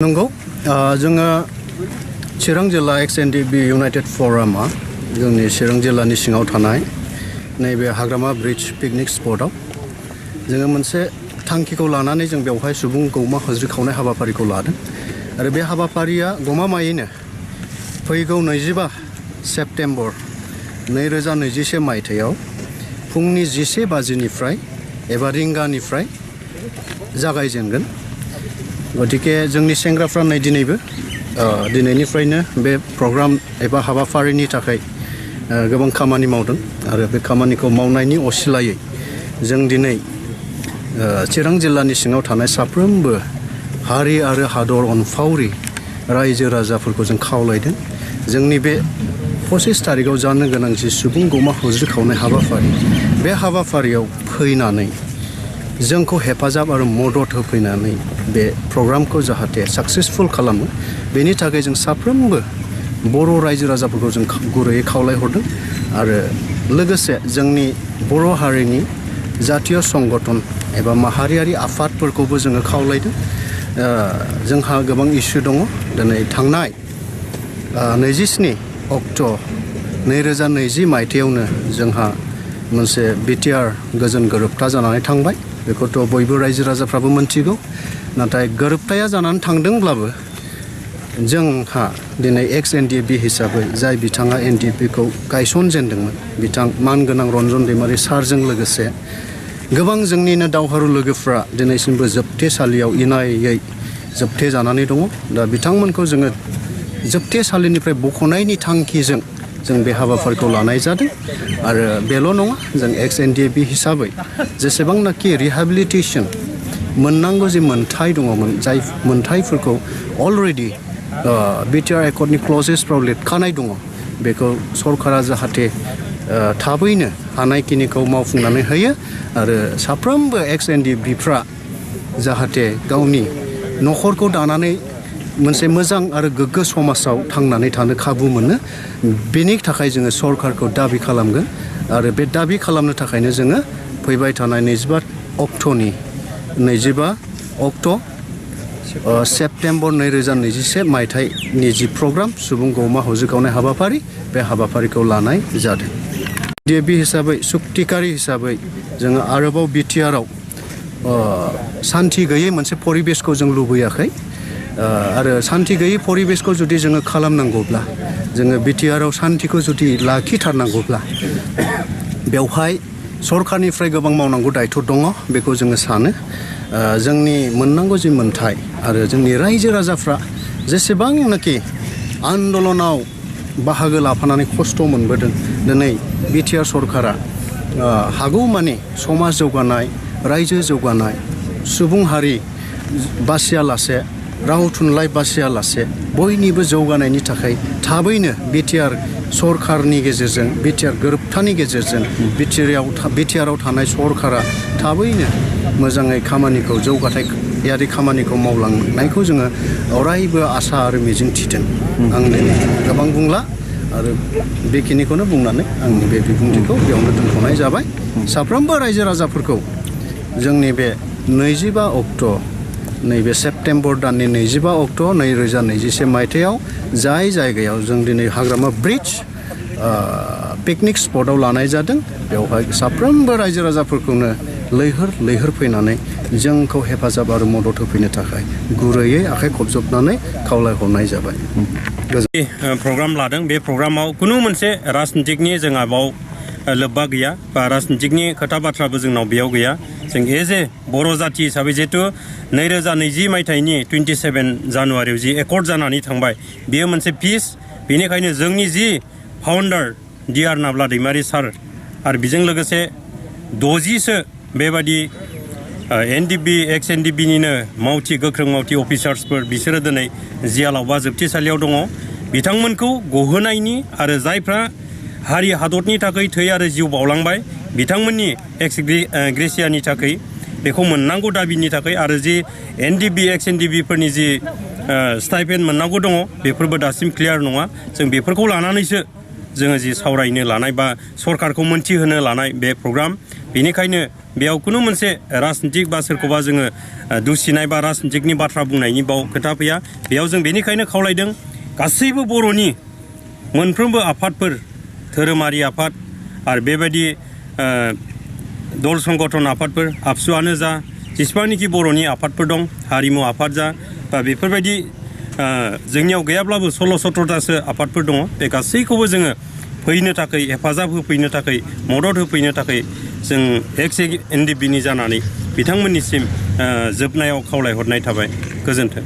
नंगौ जोङो चिरां जिल्ला एक्स.एन.डि.बि इउनाइटेड फरामा जोंनि चिरां जिल्लानि सिङाव थानाय नैबे हाग्रामा ब्रिज पिकनिक स्पटआव जोङो मोनसे थांखिखौ लानानै जों बेवहाय सुबुं गौमा हज्रि खावनाय हाबाफारिखौ लादों आरो बे हाबाफारिया गमामायैनो फैगौ 25 सेप्तेम्बर 2021 मायथाइयाव फुंनि 11 बाजिनिफ्राय एबा रिंगानिफ्राय जागायजेनगोन गतिके जोंनि सेंग्राफ्रा नै दिनैनिफ्रायनो बे प्रग्राम एबा हाबाफारिनि थाखाय गोबां खामानि मावदों आरो बे खामानिखौ मावनायनि असिलायै जों दिनै चिरां जिल्लानि सिङाव थानाय साफ्रोमबो हारि आरो हादर अनफावरि रायजो राजाफोरखौ जों खावलायदों जोंनि बे 25 तारिखआव जानो गोनां जि सुबुं गौमा हज्रि खावनाय हाबाफारि बे हाबाफारियाव फैनानै जोंखौ हेफाजाब आरो मदद होफैनानै बे प्रग्रामखौ जाहाथे साक्सेसफुल खालामो बेनि थाखाय जों साफ्रोमबो बर' रायजो राजाफोरखौ जों गुरैयै खावलायहरदों आरो लोगोसे जोंनि बर' हारिनि जातीय संगठन एबा माहारियारि आफादफोरखौबो जोङो खावलायदों जोंहा गोबां इस्यु दङ दिनै थांनाय 27 अक्ट' 2020 मायथाइयावनो जोंहा मोनसे बिटिआर गोजोन गोरोबथा जानानै थांबाय बेखौथ' बयबो रायजो राजाफ्राबो मोनथिगौ नाथाय गोरोबथाया जानानै थांदोंब्लाबो जोंहा दिनै एक्स.एन.डि.बि हिसाबै जाय बिथाङा एन.डि.बिखौ गायसनजेनदोंमोन बिथां मानगोनां रन्जन दैमारि सारजों लोगोसे गोबां जोंनिनो दावहारु लोगोफ्रा दिनैसिमबो जोबथेसालियाव इनायै जोबथे जानानै दङ दा बिथांमोनखौ जोङो जोबथेसालिनिफ्राय बख'नायनि थांखिजों जों बे हाबाफारिखौ लानाय जादों आरो बेल' नङा जों एक्स.एन.डि.बि हिसाबै जेसेबांनाखि रिहेबिलिटेसन मोननांगौ जि मोन्थाय दङमोन जाय मोन्थायफोरखौ अलरेडि बिटिआर एकर्डनि क्लजेसफ्राव लिरखानाय दङ बेखौ सरकारा जाहाथे थाबैनो हानायखिनिखौ मावफुंनानै होयो आरो साफ्रोमबो एक्स.एन.डि.बिफ्रा जाहाथे गावनि न'खरखौ दानानै मोनसे मोजां आरो गोग्गो समाजाव थांनानै थानो खाबु मोनो बेनि थाखाय जोङो सरकारखौ दाबि खालामगोन आरो बे दाबि खालामनो थाखायनो जोङो फैबाय थानाय 25 अक्ट' सेप्तेम्बर 2021 मायथाइनि जि प्रग्राम सुबुं गौमा हज्रि खावनाय हाबाफारि बे हाबाफारिखौ लानाय जादों DAB हिसाबै सुक्तिकारि हिसाबै जोङो आरोबाव बिटिआरआव सान्थि गैयै मोनसे परिबेसखौ जों लुबैयाखै आरो सान्थि गैयै परिबेसखौ जुदि जोङो खालामनांगौब्ला जोङो बिटिआरआव सान्थिखौ जुदि लाखिथारनांगौब्ला बेवहाय सरकारनिफ्राय गोबां मावनांगौ दायथ' दङ बेखौ जोङो सानो जोंनि मोननांगौ जि मोन्थाय आरो जोंनि रायजो राजाफ्रा जेसेबांनाखि आन्दलनाव बाहागो लाफानानै खस्थ' मोनबोदों दिनै बिटिआर सरकारा हागौमानि समाज जौगानाय रायजो जौगानाय सुबुं हारि बासियालासे राव थुनलाइ बासियालासे बयनिबो जौगानायनि थाखाय थाबैनो बिटिआर सरकारनि गेजेरजों बिटिआर गोरोबथानि गेजेरजों बिटिआरआव थानाय सरकारा थाबैनो मोजाङै खामानिखौ जौगाथायारि खामानिखौ मावलांनायखौ जोङो अरायबो आसा आरो मिजिं थिदों आं दिनै गोबां बुंला आरो बेखिनिखौनो बुंनानै आंनि बे बिबुंथिखौ बेयावनो दोनथ'नाय जाबाय साफ्रोमबो रायजो राजाफोरखौ जोंनि बे 25 अक्ट' नैबे सेप्तेम्बर दाननि 25 अक्ट' 2021 मायथाइयाव जाय जायगायाव जों दिनै हाग्रामा ब्रिज पिकनिक स्पटआव लानाय जादों बेवहाय साफ्रोमबो रायजो राजाफोरखौनो लैहोर फैनानै जोंखौ हेफाजाब आरो मदद होफैनो थाखाय गुरैयै आखाइ खबजबनानै खावलायहरनाय जाबाय प्रग्राम लादों बे प्रग्रामाव खुनु मोनसे राजनितिकनि जोंहा बाव लोब्बा गैया बा राजनितिकनि खोथा बाथ्राबो जोंनाव बेयाव गैया जों एज ए बर' जाथि हिसाबै जिहेतु 2020 मायथाइनि 27 जानुवारियाव जि एकर्ड जानानै थांबाय बेयो मोनसे पिस बेनिखायनो जोंनि जि फाउन्डार D.R. नाब्ला दैमारि सार आरो बेजों लोगोसे 60सो बेबादि एन.डि.बि एक्स.एन.डि.बिनिनो गोख्रों मावथि अफिसार्सफोर बिसोरो दिनै जियालाव बा जोबथेसालियाव दङ बिथांमोनखौ गहोनायनि आरो जायफ्रा हारि हादरनि थाखाय थै आरो जिउ बावलांबाय बिथांमोननि ग्रेसियानि थाखाय बेखौ मोननांगौ दाबिनि थाखाय आरो जि एन.डि.बि एक्स.एन.डि.बिफोरनि जि स्टाइपेन्ड मोननांगौ दङ बेफोरबो दासिम क्लियार नङा जों बेफोरखौ लानानैसो जोङो जि सावरायनो लानाय बा सरकारखौ मोनथिहोनो लानाय बे प्रग्राम बेनिखायनो बेयाव खुनु मोनसे राजनितिक बा सोरखौबा जोङो दुसिनाय बा राजनितिकनि बाथ्रा बुंनायनि बाव खोथा फैया बेयाव जों बेनिखायनो खावलायदों गासैबो बर'नि मोनफ्रोमबो आफादफोर धोरोमारि आफाद आरो बेबायदि दल संगठन आफादफोर आबसुआनो जा जेसेबांनाखि बर'नि आफादफोर दं हारिमु आफाद जा बा बेफोरबायदि जोंनियाव गैयाब्लाबो 16-17थासो आफादफोर दङ बे गासैखौबो जोङो फैनो थाखाय हेफाजाब होफैनो थाखाय मदद होफैनो थाखाय जों XNDP नि जानानै बिथांमोननिसिम जोबनायाव खावलायहरनाय थाबाय गोजोन्थों।